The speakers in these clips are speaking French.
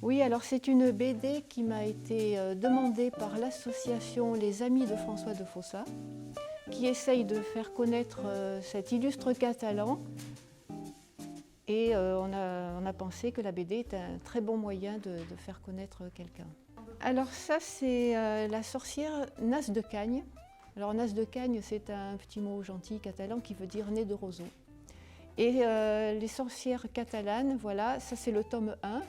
Oui, alors c'est une BD qui m'a été demandée par l'association Les Amis de François de Fossa, qui essaye de faire connaître cet illustre Catalan. Et on a pensé que la BD est un très bon moyen de faire connaître quelqu'un. Alors ça, c'est la sorcière Nas de Cagne. Alors Nas de Cagne, c'est un petit mot gentil catalan qui veut dire nez de roseau. Et les sorcières catalanes, voilà, ça c'est le tome 1.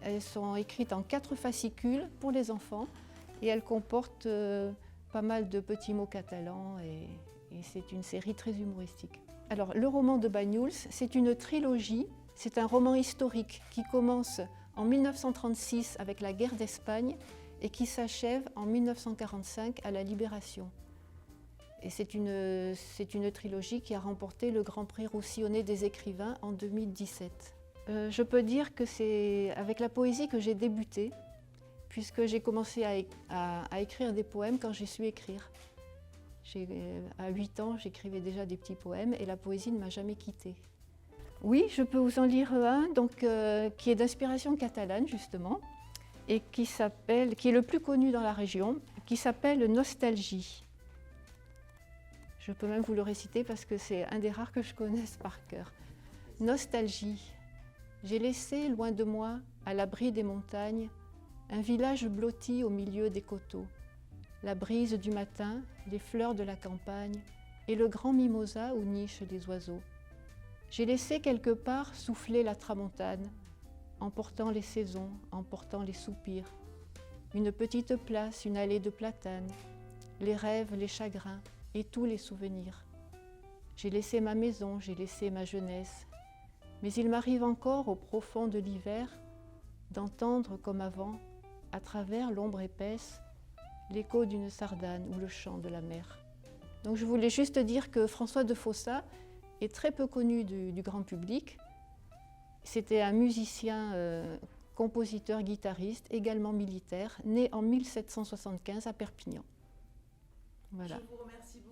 Elles sont écrites en 4 fascicules pour les enfants et elles comportent pas mal de petits mots catalans et c'est une série très humoristique. Alors le roman de Banyuls, c'est une trilogie, c'est un roman historique qui commence en 1936 avec la guerre d'Espagne et qui s'achève en 1945 à la Libération. Et c'est une trilogie qui a remporté le Grand Prix Roussillonnet des écrivains en 2017. Je peux dire que c'est avec la poésie que j'ai débuté, puisque j'ai commencé à écrire des poèmes quand j'ai su écrire. À 8 ans, j'écrivais déjà des petits poèmes et la poésie ne m'a jamais quittée. Oui, je peux vous en lire un qui est d'inspiration catalane justement, et qui est le plus connu dans la région, qui s'appelle Nostalgie. Je peux même vous le réciter parce que c'est un des rares que je connaisse par cœur. Nostalgie. J'ai laissé loin de moi, à l'abri des montagnes, un village blotti au milieu des coteaux. La brise du matin, les fleurs de la campagne et le grand mimosa où nichent les oiseaux. J'ai laissé quelque part souffler la tramontane, emportant les saisons, emportant les soupirs. Une petite place, une allée de platanes, les rêves, les chagrins et tous les souvenirs. J'ai laissé ma maison, j'ai laissé ma jeunesse, mais il m'arrive encore au profond de l'hiver d'entendre comme avant, à travers l'ombre épaisse, l'écho d'une sardane ou le chant de la mer. Donc je voulais juste dire que François de Fossa est très peu connu du grand public. C'était un musicien, compositeur, guitariste, également militaire, né en 1775 à Perpignan. Voilà. Je vous remercie.